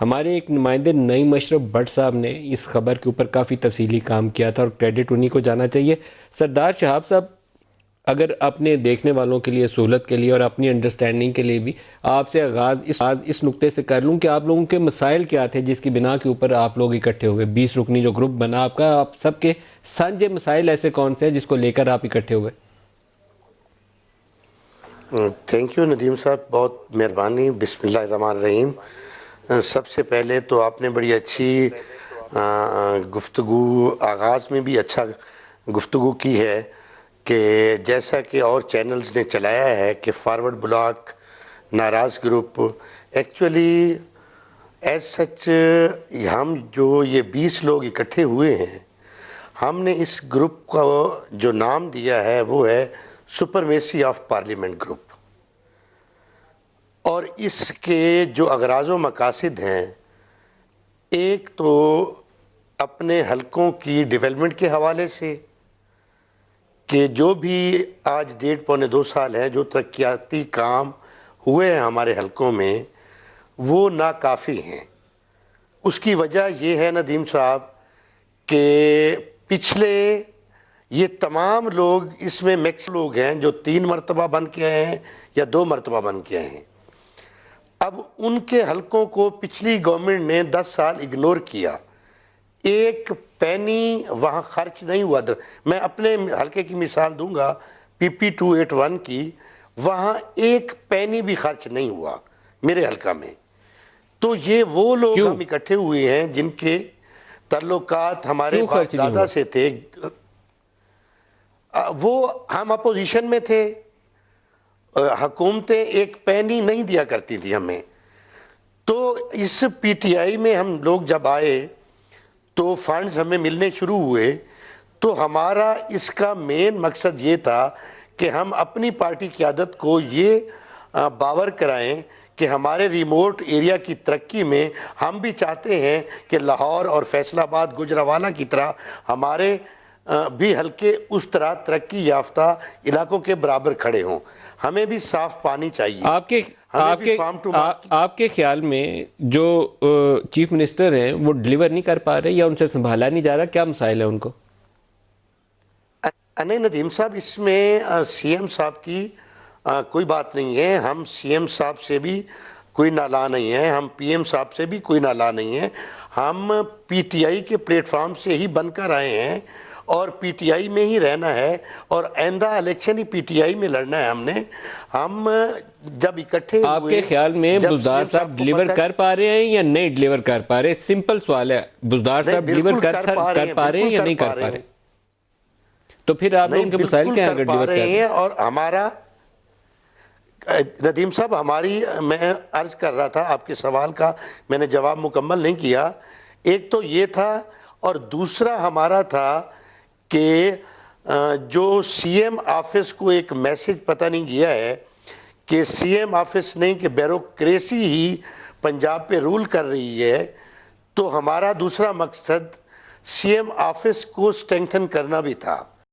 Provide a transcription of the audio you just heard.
ہمارے ایک نمائندے نعیم اشرف بٹ صاحب نے اس خبر کے اوپر کافی تفصیلی کام کیا تھا اور کریڈٹ انہی کو جانا چاہیے. سردار شہاب صاحب، اگر اپنے دیکھنے والوں کے لیے، سہولت کے لیے اور اپنی انڈرسٹینڈنگ کے لیے بھی آپ سے آغاز اس نقطے سے کر لوں کہ آپ لوگوں کے مسائل کیا تھے جس کی بنا کے اوپر آپ لوگ اکٹھے ہوئے؟ 20 رکنی جو گروپ بنا آپ کا، آپ سب کے سانجھے مسائل ایسے کون سے ہیں جس کو لے کر آپ اکٹھے ہوئے؟ تھینک یو ندیم صاحب، بہت مہربانی. بسم اللہ الرحمن الرحیم. سب سے پہلے تو آپ نے بڑی اچھی گفتگو، آغاز میں بھی اچھا گفتگو کی ہے کہ جیسا کہ اور چینلز نے چلایا ہے کہ فارورڈ بلاک، ناراض گروپ، ایکچولی ایز سچ ہم جو یہ 20 لوگ اکٹھے ہوئے ہیں، ہم نے اس گروپ کا جو نام دیا ہے وہ ہے سپرمیسی آف پارلیمنٹ گروپ. اور اس کے جو اغراض و مقاصد ہیں، ایک تو اپنے حلقوں کی ڈیولپمنٹ کے حوالے سے کہ جو بھی آج 1.5-2 سال ہیں جو ترقیاتی کام ہوئے ہیں ہمارے حلقوں میں، وہ ناکافی ہیں. اس کی وجہ یہ ہے ندیم صاحب کہ پچھلے یہ تمام لوگ، اس میں میکس لوگ ہیں جو 3 مرتبہ بن کے آئے ہیں یا 2 مرتبہ بن کے آئے ہیں. اب ان کے حلقوں کو پچھلی گورنمنٹ نے 10 سال اگنور کیا. ایک پینی وہاں خرچ نہیں ہوا. میں اپنے حلقے کی مثال دوں گا، PP 281 کی، وہاں ایک پینی بھی خرچ نہیں ہوا میرے حلقہ میں. تو یہ وہ لوگ ہم اکٹھے ہوئے ہیں جن کے تعلقات ہمارے باپ دادا سے تھے. وہ ہم اپوزیشن میں تھے، حکومتیں ایک پینی نہیں دیا کرتی تھی ہمیں. تو اس PTI میں ہم لوگ جب آئے تو فنڈز ہمیں ملنے شروع ہوئے. تو ہمارا اس کا مین مقصد یہ تھا کہ ہم اپنی پارٹی قیادت کو یہ باور کرائیں کہ ہمارے ریموٹ ایریا کی ترقی میں ہم بھی چاہتے ہیں کہ لاہور اور فیصل آباد، گجرانوالہ کی طرح ہمارے بھی حلقے اس طرح ترقی یافتہ علاقوں کے برابر کھڑے ہوں. ہمیں بھی صاف پانی چاہیے. آپ کے خیال میں جو چیف منسٹر ہیں وہ ڈیلیور نہیں کر پا رہے یا ان سے سنبھالا نہیں جا رہا؟ کیا مسائل ہے ان کو؟ نہیں ندیم صاحب، اس میں CM صاحب کی کوئی بات نہیں ہے. ہم CM صاحب سے بھی کوئی نالاں نہیں ہے، ہم PM صاحب سے بھی کوئی نالاں نہیں ہے. ہم PTI کے پلیٹ فارم سے ہی بن کر آئے ہیں اور PTI میں ہی رہنا ہے اور آئندہ الیکشن ہی PTI میں لڑنا ہے. ہم جب اکٹھے ہوئے، آپ کے خیال میں بزدار صاحب ڈیلیور کر پا رہے ہیں یا نہیں ڈیلیور کر پا رہے؟ سمپل سوال ہے. بزدار صاحب ڈیلیور کر پا رہے ہیں یا نہیں کر پا رہے؟ تو پھر آپ لوگوں کے مسائل کیا ہیں اگر ڈیلیور کر رہے ہیں؟ اور ہمارا ندیم صاحب، میں عرض کر رہا تھا، آپ کے سوال کا میں نے جواب مکمل نہیں کیا. ایک تو یہ تھا، اور دوسرا ہمارا تھا کہ جو CM آفس کو ایک میسج پتہ نہیں گیا ہے کہ CM آفس نہیں کہ بیوروکریسی ہی پنجاب پہ رول کر رہی ہے. تو ہمارا دوسرا مقصد CM آفس کو سٹرینگتھن کرنا بھی تھا.